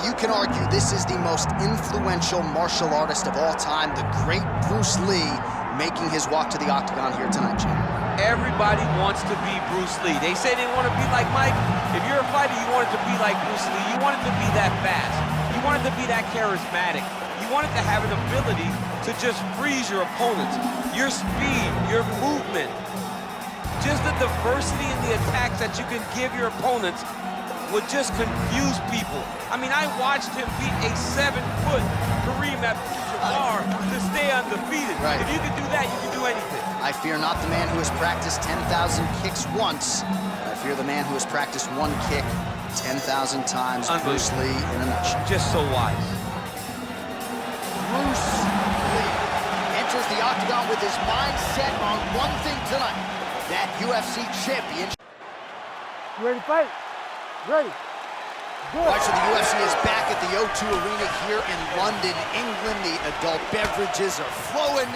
you can argue this is the most influential martial artist of all time, the great Bruce Lee, making his walk to the octagon here tonight, Jim. Everybody wants to be Bruce Lee. They say they want to be like Mike. If you're a fighter, you want it to be like Bruce Lee. You want it to be that fast. You want it to be that charismatic. You want it to have an ability to just freeze your opponents. Your speed, your movement, just the diversity in the attacks that you can give your opponents would just confuse people. I mean, I watched him beat a 7-foot Kareem Abdul-Jabbar to stay undefeated. Right. If you can do that, you can do anything. I fear not the man who has practiced 10,000 kicks once. I fear the man who has practiced one kick 10,000 times. Bruce Lee in a nutshell. Just so wise. Bruce Lee enters the octagon with his mind set on one thing tonight, that UFC championship. You ready to fight? Ready. Good. All right, so the UFC is back at the O2 Arena here in London, England. The adult beverages are flowing,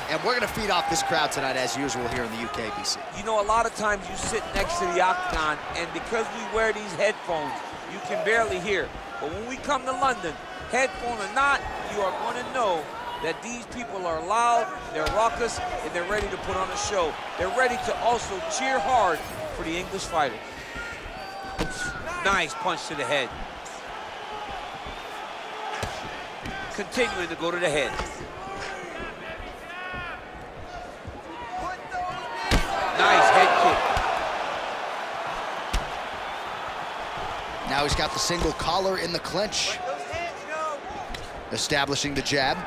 and we're going to feed off this crowd tonight as usual here in the UK, BC. You know, a lot of times you sit next to the octagon, and because we wear these headphones, you can barely hear. But when we come to London, headphone or not, you are going to know that these people are loud, they're raucous, and they're ready to put on a show. They're ready to also cheer hard for the English fighter. Nice punch to the head. Continuing to go to the head. Nice head kick. Now he's got the single collar in the clinch. Establishing the jab.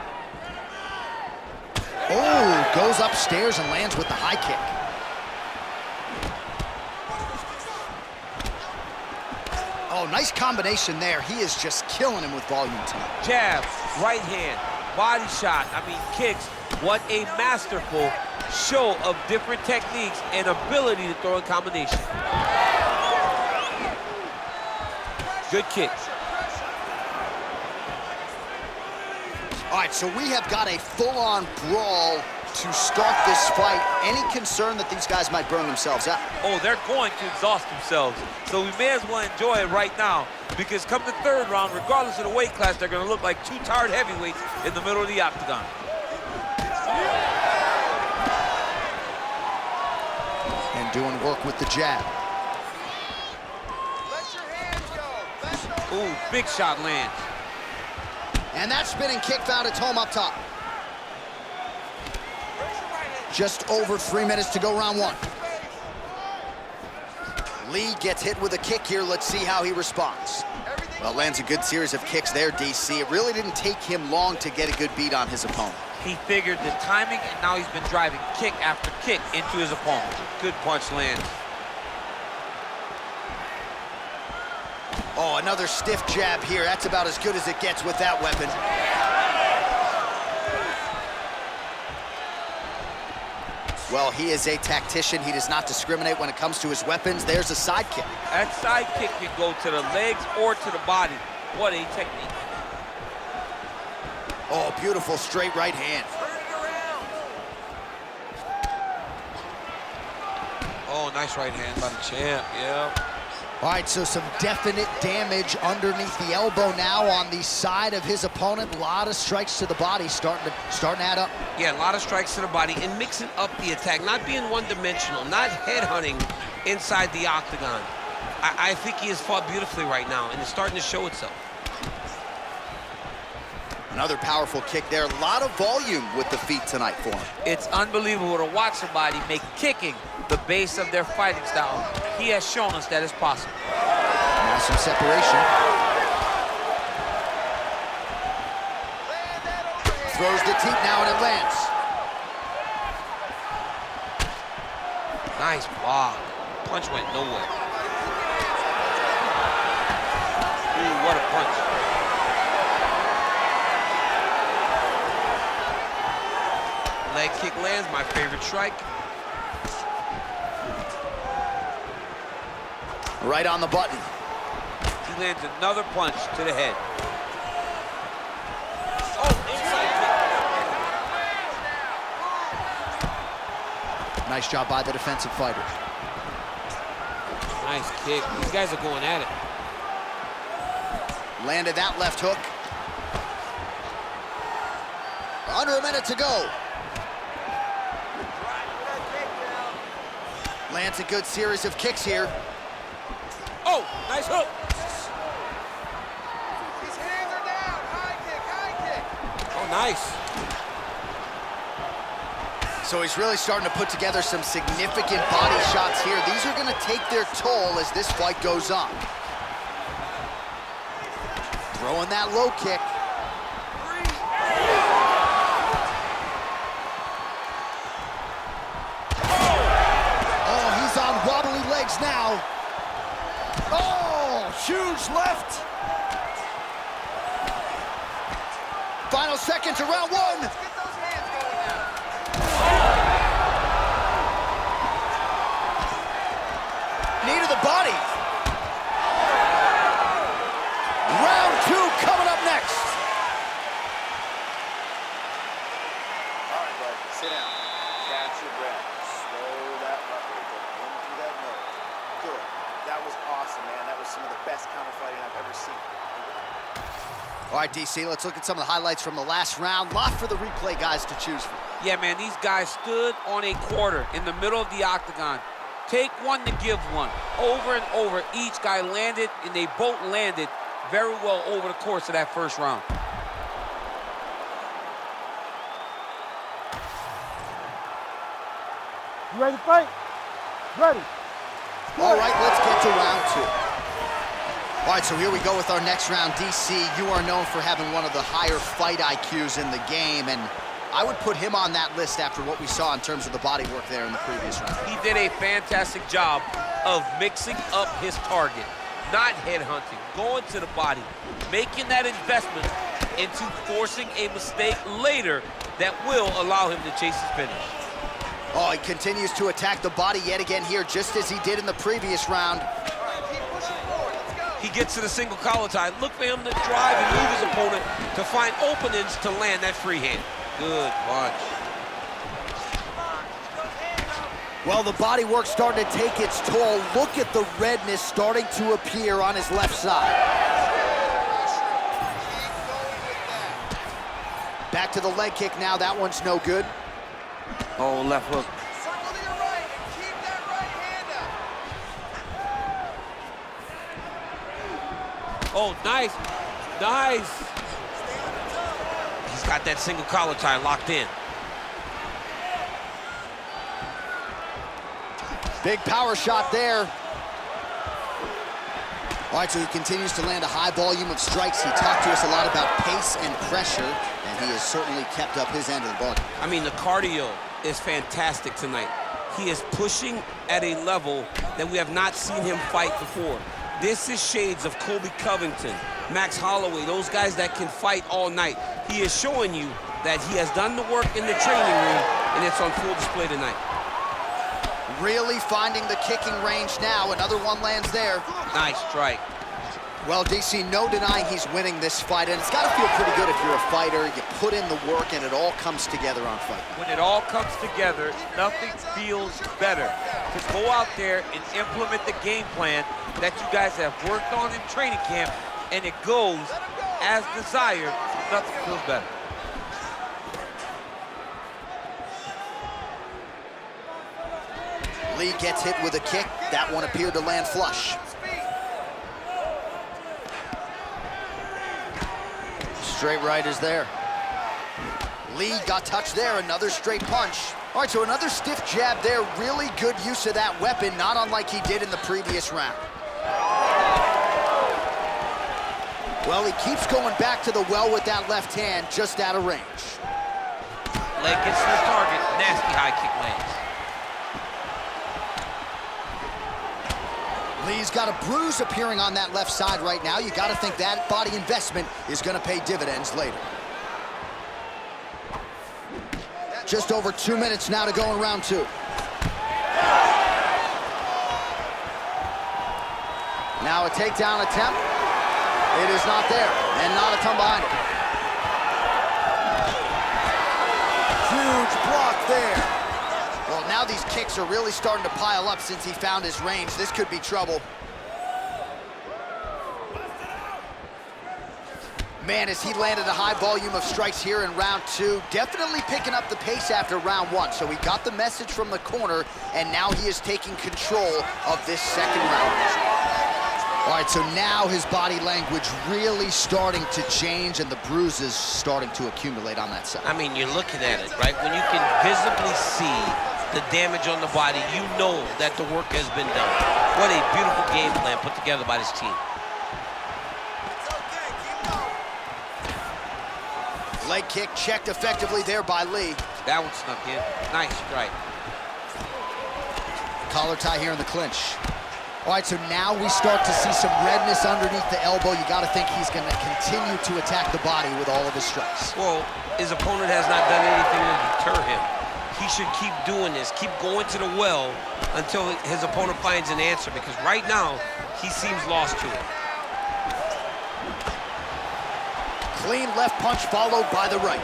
Oh, goes upstairs and lands with the high kick. Oh, nice combination there. He is just killing him with volume tonight. Jab, right hand, body shot, I mean kicks. What a masterful show of different techniques and ability to throw in combination. Good kicks. All right, so we have got a full-on brawl to start this fight. Any concern that these guys might burn themselves out? Oh, they're going to exhaust themselves. So we may as well enjoy it right now, because come the third round, regardless of the weight class, they're gonna look like two tired heavyweights in the middle of the octagon. And doing work with the jab. Let your hands go. Ooh, big shot lands. And that spinning kick found its home up top. Just over 3 minutes to go, round one. Lee gets hit with a kick here. Let's see how he responds. Well, lands a good series of kicks there, DC. It really didn't take him long to get a good beat on his opponent. He figured the timing, and now he's been driving kick after kick into his opponent. Good punch lands. Oh, another stiff jab here. That's about as good as it gets with that weapon. Well, he is a tactician. He does not discriminate when it comes to his weapons. There's a side kick. That side kick can go to the legs or to the body. What a technique. Oh, beautiful straight right hand. Oh, nice right hand by the champ, yeah. All right, so some definite damage underneath the elbow now on the side of his opponent. A lot of strikes to the body starting to add up. Yeah, a lot of strikes to the body and mixing up the attack, not being one-dimensional, not headhunting inside the octagon. I think he has fought beautifully right now, and it's starting to show itself. Another powerful kick there. A lot of volume with the feet tonight for him. It's unbelievable to watch somebody make kicking the base of their fighting style. He has shown us that it's possible. Now some separation. Throws the teep now and it lands. Nice block. Punch went nowhere. Ooh, what a punch. Leg kick lands, my favorite strike. Right on the button. He lands another punch to the head. Oh, inside kick. Nice job by the defensive fighter. Nice kick. These guys are going at it. Landed that left hook. Under a minute to go. Lands a good series of kicks here. Oh, nice hook. His hands are down. High kick, high kick. Oh, nice. So he's really starting to put together some significant body shots here. These are gonna take their toll as this fight goes on. Throwing that low kick. Oh, he's on wobbly legs now. Oh, huge left. Final seconds of round one. Let's get those hands going now. Knee to the body. Round two coming up next. All right, bud, sit down. Catch your breath. Slow that bucket. Go in through that nose. Good. That was awesome, man. That was some of the best counter fighting I've ever seen. All right, DC, let's look at some of the highlights from the last round. Lot for the replay guys to choose from. Yeah, man, these guys stood on a quarter in the middle of the octagon. Take one to give one. Over and over, each guy landed, and they both landed very well over the course of that first round. You ready to fight? Ready. All right, let's get to round two. All right, so here we go with our next round. DC, you are known for having one of the higher fight IQs in the game, and I would put him on that list after what we saw in terms of the body work there in the previous round. He did a fantastic job of mixing up his target, not headhunting, going to the body, making that investment into forcing a mistake later that will allow him to chase his finish. Oh, he continues to attack the body yet again here, just as he did in the previous round. All right, keep pushing forward. Let's go. He gets to the single collar tie. Look for him to drive and move his opponent to find openings to land that free hand. Good punch. Well, the body work starting to take its toll. Look at the redness starting to appear on his left side. Keep going with that. Back to the leg kick now. That one's no good. Oh, left hook. Circle to your right and keep that right hand up. Oh, nice. Nice. He's got that single collar tie locked in. Big power shot there. All right, so he continues to land a high volume of strikes. He talked to us a lot about pace and pressure, and he has certainly kept up his end of the bargain. I mean, the cardio is fantastic tonight. He is pushing at a level that we have not seen him fight before. This is shades of Colby Covington, Max Holloway, those guys that can fight all night. He is showing you that he has done the work in the training room, and it's on full display tonight. Really finding the kicking range now. Another one lands there. Nice strike. Well, DC, no denying he's winning this fight, and it's got to feel pretty good if you're a fighter. You put in the work, and it all comes together on fight. When it all comes together, nothing feels better. To go out there and implement the game plan that you guys have worked on in training camp, and it goes as desired, nothing feels better. Lee gets hit with a kick. That one appeared to land flush. Straight right is there. Lee got touched there, another straight punch. All right, so another stiff jab there. Really good use of that weapon, not unlike he did in the previous round. Well, he keeps going back to the well with that left hand, just out of range. Leg gets to the target, nasty high kick lands. Lee's got a bruise appearing on that left side right now. You got to think that body investment is going to pay dividends later. Just over 2 minutes now to go in round two. Now a takedown attempt. It is not there, and not a ton behind it. Huge block there. Well, now these kicks are really starting to pile up since he found his range. This could be trouble. Man, as he landed a high volume of strikes here in round 2, definitely picking up the pace after round 1. So he got the message from the corner, and now he is taking control of this second round. All right, so now his body language really starting to change, and the bruises starting to accumulate on that side. I mean, you're looking at it, right? When you can visibly see the damage on the body, you know that the work has been done. What a beautiful game plan put together by this team. Leg kick checked effectively there by Lí. That one snuck in. Nice strike. Collar tie here in the clinch. All right, so now we start to see some redness underneath the elbow. You got to think he's going to continue to attack the body with all of his strikes. Well, his opponent has not done anything to deter him. He should keep doing this, keep going to the well until his opponent finds an answer, because right now, he seems lost to it. Clean left punch followed by the right.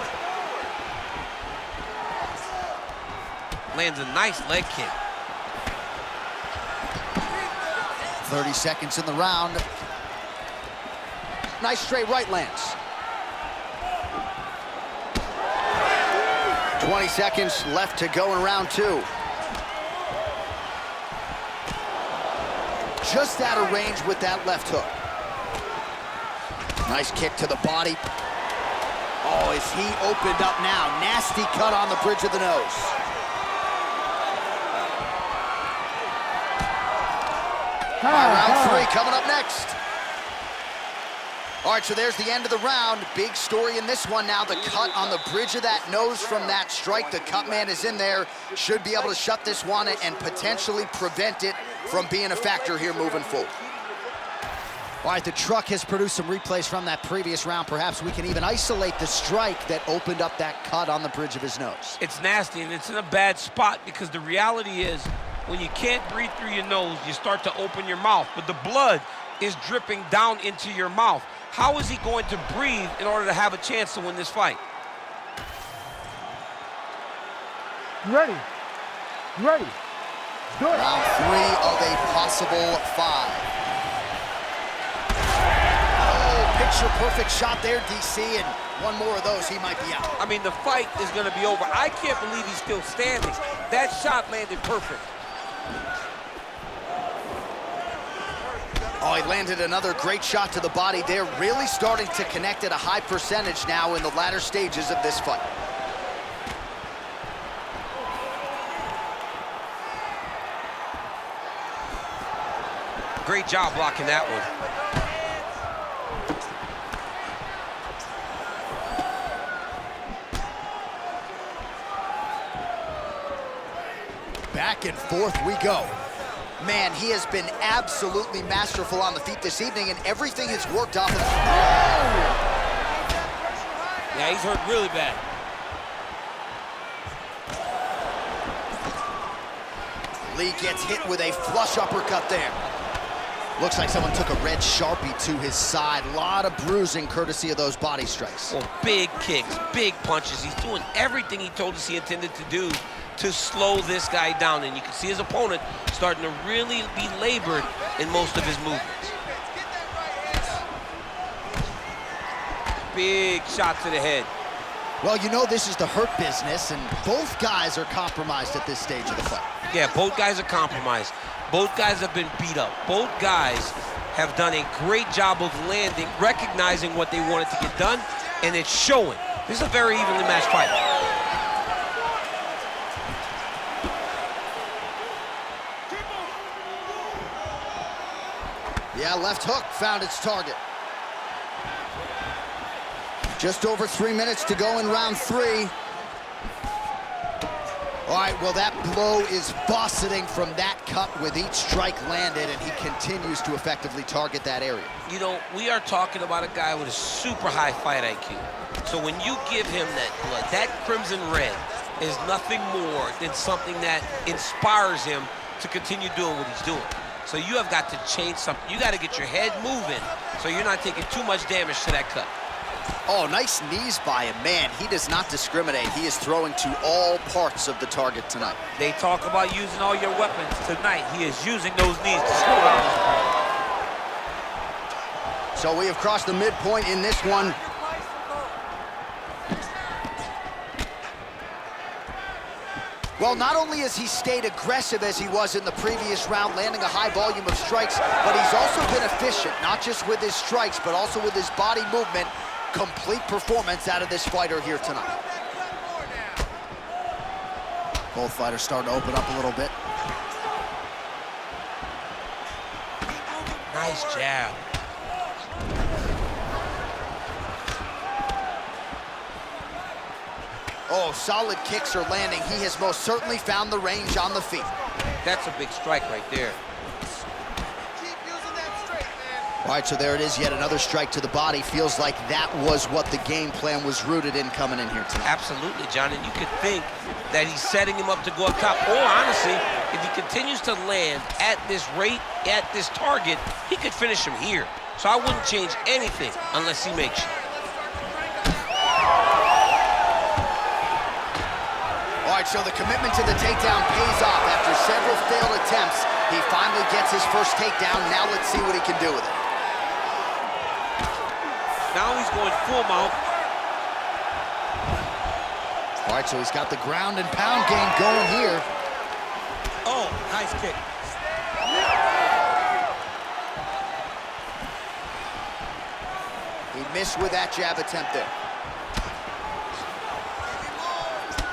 Lands a nice leg kick. 30 seconds in the round. Nice straight right lands. 20 seconds left to go in round 2. Just out of range with that left hook. Nice kick to the body. Oh, is he opened up now? Nasty cut on the bridge of the nose. All right, round 3 coming up next. All right, so there's the end of the round. Big story in this one now. The cut on the bridge of that nose from that strike. The cut man is in there. Should be able to shut this one and potentially prevent it from being a factor here moving forward. All right, the truck has produced some replays from that previous round. Perhaps we can even isolate the strike that opened up that cut on the bridge of his nose. It's nasty, and it's in a bad spot, because the reality is, when you can't breathe through your nose, you start to open your mouth, but the blood is dripping down into your mouth. How is he going to breathe in order to have a chance to win this fight? You ready? You ready? Do it. Round 3 of a possible 5. Picture-perfect shot there, DC, and one more of those, he might be out. I mean, the fight is going to be over. I can't believe he's still standing. That shot landed perfect. Oh, he landed another great shot to the body there, really starting to connect at a high percentage now in the latter stages of this fight. Great job blocking that one. Back and forth we go. Man, he has been absolutely masterful on the feet this evening, and everything has worked off of the... Yeah, he's hurt really bad. Lí gets hit with a flush uppercut there. Looks like someone took a red Sharpie to his side. A lot of bruising courtesy of those body strikes. Well, big kicks, big punches. He's doing everything he told us he intended to do to slow this guy down, and you can see his opponent starting to really be labored in most of his movements. Big shot to the head. Well, you know this is the hurt business, and both guys are compromised at this stage of the fight. Yeah, both guys are compromised. Both guys have been beat up. Both guys have done a great job of landing, recognizing what they wanted to get done, and it's showing. This is a very evenly matched fight. Yeah, left hook found its target. Just over 3 minutes to go in round 3. All right, well, that blow is buffeting from that cut with each strike landed, and he continues to effectively target that area. You know, we are talking about a guy with a super high fight IQ. So when you give him that blood, that crimson red is nothing more than something that inspires him to continue doing what he's doing. So you have got to change something. You got to get your head moving so you're not taking too much damage to that cut. Oh, nice knees by him. Man, he does not discriminate. He is throwing to all parts of the target tonight. They talk about using all your weapons. Tonight, he is using those knees to slow down his opponent. So we have crossed the midpoint in this one. Well, not only has he stayed aggressive as he was in the previous round, landing a high volume of strikes, but he's also been efficient, not just with his strikes, but also with his body movement. Complete performance out of this fighter here tonight. Both fighters starting to open up a little bit. Nice jab. Oh, solid kicks are landing. He has most certainly found the range on the feet. That's a big strike right there. Keep using that straight, man. All right, so there it is, yet another strike to the body. Feels like that was what the game plan was rooted in coming in here tonight. Absolutely, John, and you could think that he's setting him up to go up top. Or honestly, if he continues to land at this rate, at this target, he could finish him here. So I wouldn't change anything unless he makes you. All right, so the commitment to the takedown pays off. After several failed attempts, he finally gets his first takedown. Now let's see what he can do with it. Now he's going full mount. All right, so he's got the ground and pound game going here. Oh, nice kick. He missed with that jab attempt there.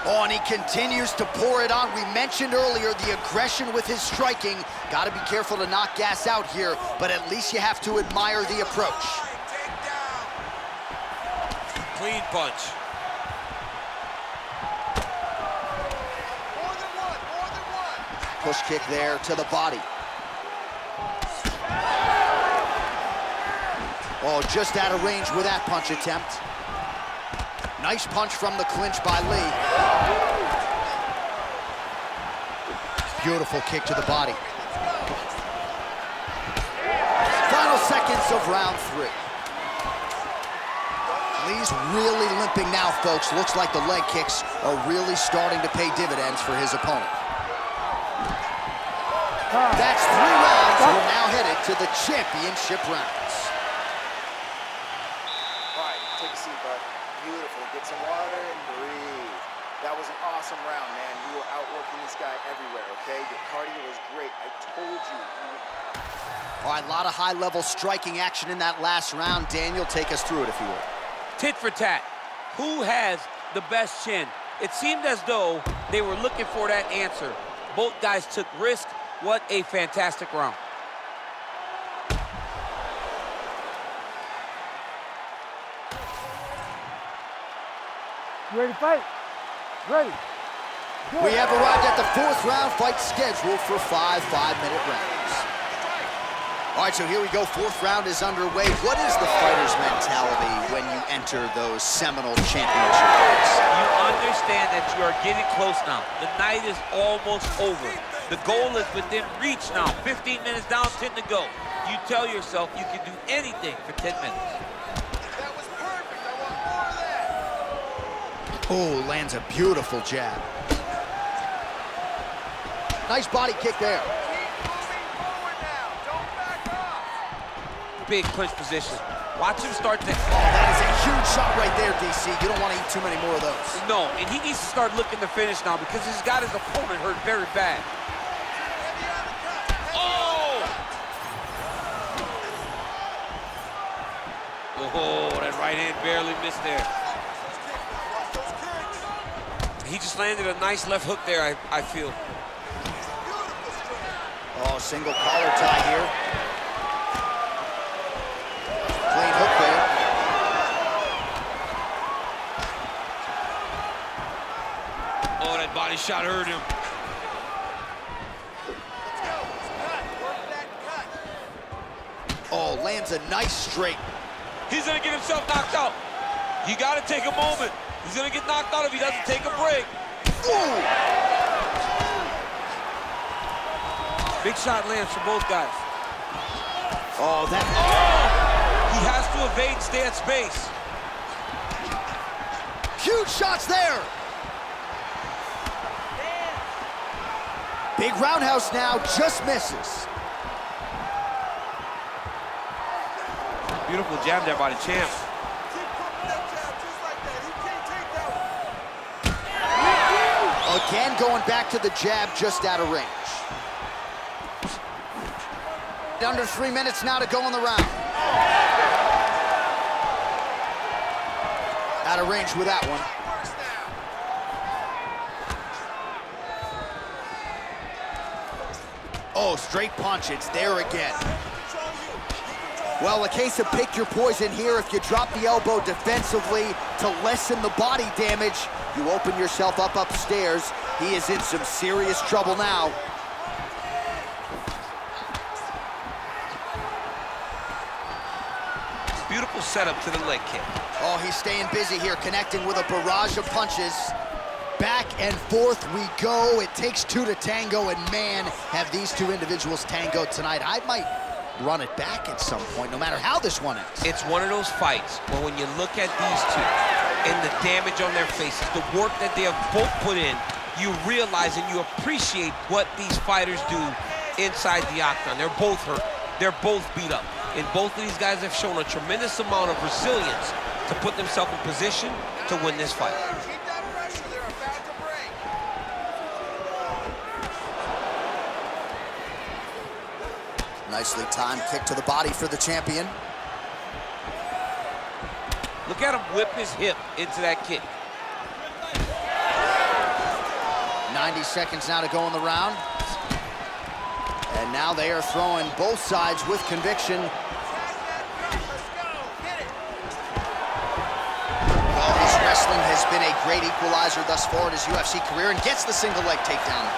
Oh, and he continues to pour it on. We mentioned earlier the aggression with his striking. Got to be careful to not gas out here, but at least you have to admire the approach. Clean punch. More than one. Push kick there to the body. Oh, just out of range with that punch attempt. Nice punch from the clinch by Lí. Beautiful kick to the body. Final seconds of round 3. Lí's really limping now, folks. Looks like the leg kicks are really starting to pay dividends for his opponent. That's 3 rounds. We're now headed to the championship rounds. All right, take a seat, bud. Beautiful. Get some water and breathe. That was an awesome round, man. You were outworking this guy everywhere, okay? Your cardio was great. I told you. All right, a lot of high-level striking action in that last round. Daniel, take us through it, if you would. Tit for tat. Who has the best chin? It seemed as though they were looking for that answer. Both guys took risk. What a fantastic round. You ready to fight? Ready. Good. We have arrived at the 4th round fight scheduled for 5 5-minute rounds. All right, so here we go. 4th round is underway. What is the fighter's mentality when you enter those seminal championship fights? You understand that you are getting close now. The night is almost over. The goal is within reach now. 15 minutes down, 10 to go. You tell yourself you can do anything for 10 minutes. That was perfect. I want more of that. Oh, lands a beautiful jab. Nice body kick there. Keep moving forward now. Don't back off. Big clinch position. Watch him start to... Oh, that is a huge shot right there, DC. You don't want to eat too many more of those. No, and he needs to start looking to finish now because he's got his opponent hurt very bad. Oh, that right hand barely missed there. He just landed a nice left hook there, I feel. Oh, single collar tie here. Clean hook there. Oh, that body shot hurt him. Oh, lands a nice straight. He's gonna get himself knocked out. You gotta take a moment. He's gonna get knocked out if he doesn't take a break. Ooh. Big shot lands for both guys. Oh, that... Oh! He has to evade and stay at space. Huge shots there. Big roundhouse now, just misses. Beautiful jab there by the champ. A Again, going back to the jab, just out of range. Under 3 minutes now to go in the round. Out of range with that one. Oh, straight punch, it's there again. Well, a case of pick your poison here. If you drop the elbow defensively to lessen the body damage, you open yourself up upstairs. He is in some serious trouble now. Beautiful setup to the leg kick. Oh, he's staying busy here, connecting with a barrage of punches. Back and forth we go. It takes two to tango, and man, have these two individuals tangoed tonight. I might run it back at some point, no matter how this one ends. It's one of those fights where when you look at these two and the damage on their faces, the work that they have both put in, you realize and you appreciate what these fighters do inside the octagon. They're both hurt. They're both beat up. And both of these guys have shown a tremendous amount of resilience to put themselves in position to win this fight. Nicely timed kick to the body for the champion. Look at him whip his hip into that kick. 90 seconds now to go in the round. And now they are throwing both sides with conviction. Well, his wrestling has been a great equalizer thus far in his UFC career, and gets the single leg takedown.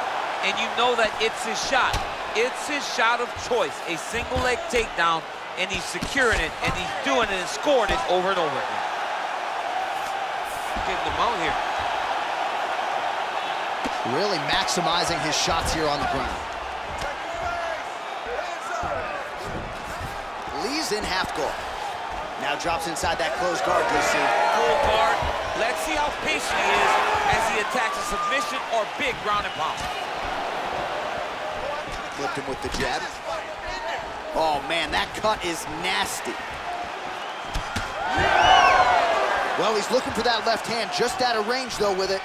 And you know that it's his shot. It's his shot of choice, a single leg takedown, and he's securing it, and he's doing it and scoring it over and over again. Getting them out here. Really maximizing his shots here on the ground. Lee's in half guard. Now drops inside that closed guard, DC. Full guard. Let's see how patient he is as he attacks a submission or big ground and pound. Flipped him with the jab. Oh man, that cut is nasty. Well, he's looking for that left hand, just out of range though with it.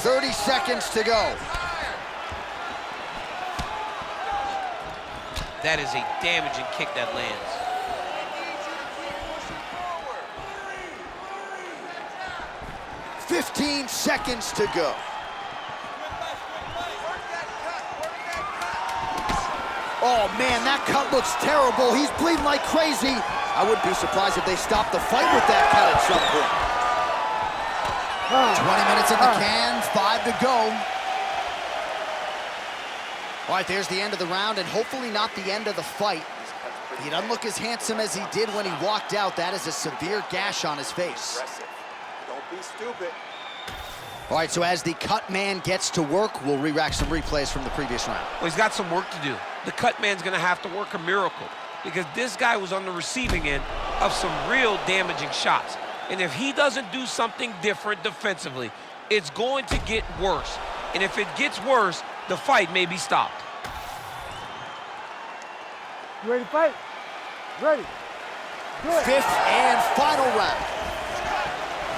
30 seconds to go. That is a damaging kick that lands. $15 seconds to go. Oh man, that cut looks terrible. He's bleeding like crazy. I wouldn't be surprised if they stopped the fight with that cut at some point. 20 minutes in the can, 5 to go. All right, there's the end of the round, and hopefully not the end of the fight. He doesn't look as handsome as he did when he walked out. That is a severe gash on his face. Don't be stupid. All right, so as the cut man gets to work, we'll re-rack some replays from the previous round. Well, he's got some work to do. The cut man's gonna have to work a miracle because this guy was on the receiving end of some real damaging shots. And if he doesn't do something different defensively, it's going to get worse. And if it gets worse, the fight may be stopped. You ready to fight? Ready. Good. Fifth and final round.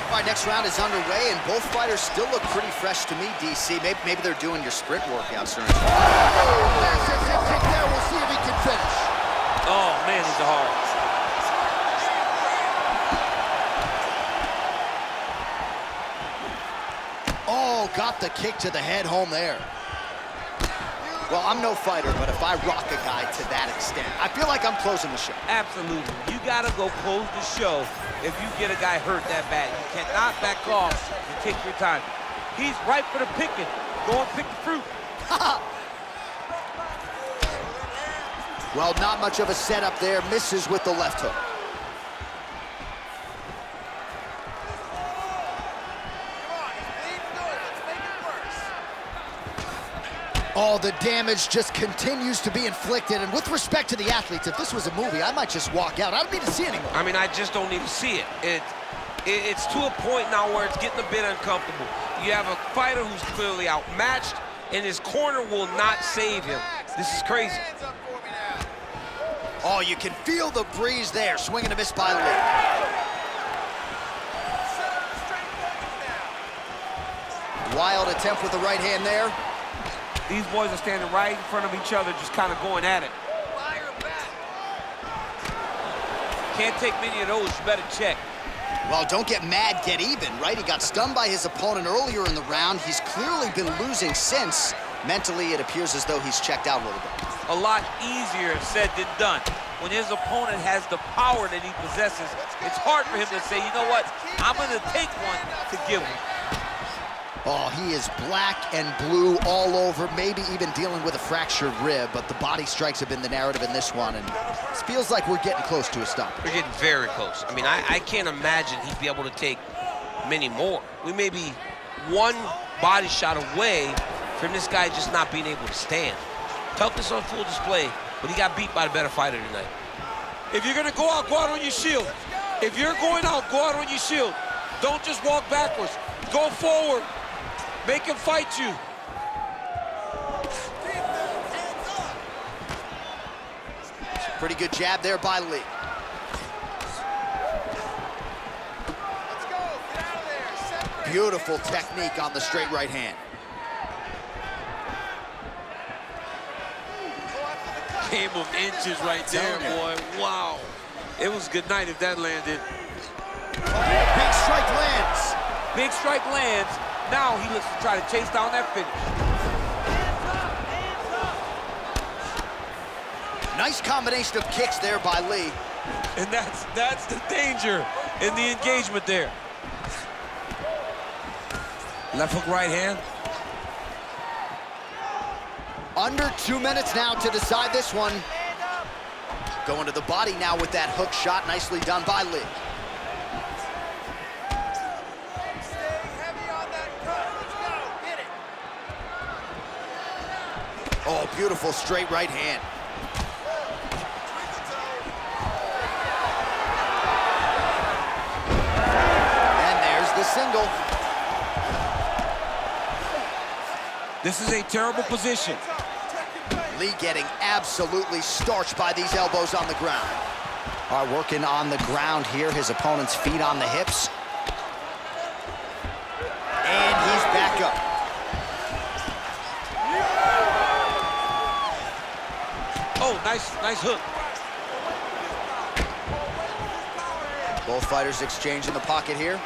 All right, next round is underway, and both fighters still look pretty fresh to me, DC. Maybe they're doing your sprint workouts during the fight. Massive hip kick there. We'll see if he can finish. Oh, man, he's a hard. Oh, got the kick to the head home there. Well, I'm no fighter, but if I rock a guy to that extent, I feel like I'm closing the show. Absolutely. You got to go close the show if you get a guy hurt that bad. You cannot back off and take your time. He's ripe for the picking. Go and pick the fruit. Well, not much of a setup there. Misses with the left hook. Oh, the damage just continues to be inflicted. And with respect to the athletes, if this was a movie, I might just walk out. I don't need to see anymore. I mean, I just don't need to see it. It's to a point now where it's getting a bit uncomfortable. You have a fighter who's clearly outmatched, and his corner will not save him. This is crazy. Oh, you can feel the breeze there. Swing and a miss by Lee. Wild attempt with the right hand there. These boys are standing right in front of each other, just kind of going at it. Can't take many of those, you better check. Well, don't get mad, get even, right? He got stunned by his opponent earlier in the round. He's clearly been losing since. Mentally, it appears as though he's checked out a little bit. A lot easier said than done. When his opponent has the power that he possesses, it's hard for him to say, you know what, I'm gonna take one to give him. Oh, he is black and blue all over, maybe even dealing with a fractured rib, but the body strikes have been the narrative in this one, and it feels like we're getting close to a stop. We're getting very close. I mean, I can't imagine he'd be able to take many more. We may be one body shot away from this guy just not being able to stand. Toughness on full display, but he got beat by the better fighter tonight. If you're gonna go out on your shield. If you're going out, go out on your shield. Don't just walk backwards. Go forward. Make him fight you. Pretty good jab there by Lí. Let's go. Get out of there. Separate. Beautiful technique on the straight right hand. Game of inches right there, boy. Wow. It was good night if that landed. Big strike lands. Big strike lands. Now he looks to try to chase down that finish. Nice combination of kicks there by Lí. And that's the danger in the engagement there. Left hook right hand. Under 2 minutes now to decide this one. Going to the body now with that hook shot. Nicely done by Lí. Stay heavy on that cut. Let's go. Get it. Oh, beautiful straight right hand. And there's the single. This is a terrible position. Lí getting absolutely starched by these elbows on the ground. All right, working on the ground here. His opponent's feet on the hips. And he's back up. Oh, nice hook. Both fighters exchanging the pocket here.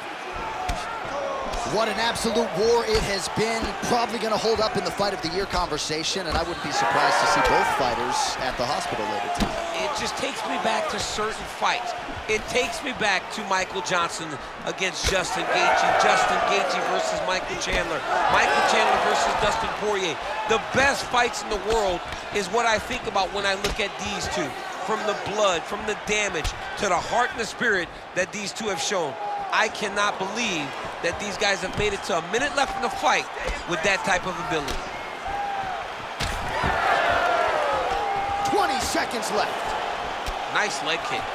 What an absolute war it has been. Probably going to hold up in the fight of the year conversation, and I wouldn't be surprised to see both fighters at the hospital later tonight. It just takes me back to certain fights. It takes me back to Michael Johnson against Justin Gaethje. Justin Gaethje versus Michael Chandler. Michael Chandler versus Dustin Poirier. The best fights in the world is what I think about when I look at these two. From the blood, from the damage, to the heart and the spirit that these two have shown. I cannot believe that these guys have made it to a minute left in the fight with that type of ability. 20 seconds left. Nice leg kick.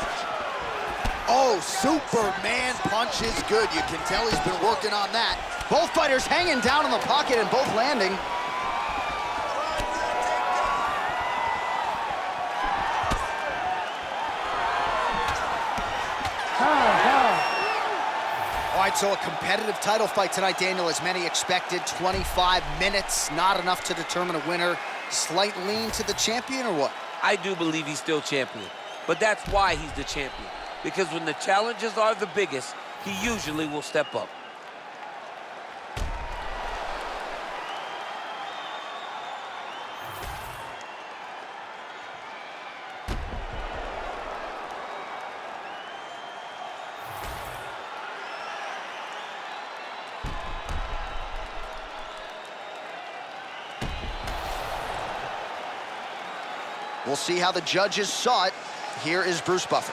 Oh, Superman punch is good. You can tell he's been working on that. Both fighters hanging down in the pocket and both landing. All right, so a competitive title fight tonight, Daniel, as many expected. 25 minutes, not enough to determine a winner. Slight lean to the champion, or what? I do believe he's still champion, but that's why he's the champion. Because when the challenges are the biggest, he usually will step up. We'll see how the judges saw it. Here is Bruce Buffer.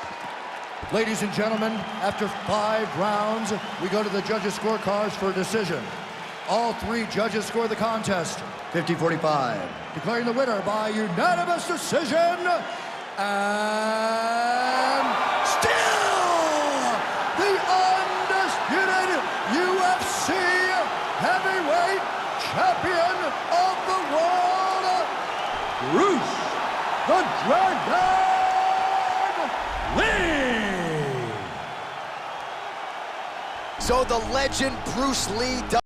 Ladies and gentlemen, after 5 rounds, we go to the judges' scorecards for a decision. All 3 judges score the contest 50-45, declaring the winner by unanimous decision, and still the undisputed UFC heavyweight champion of the world, Bruce the Dragon Lí. So the legend Bruce Lí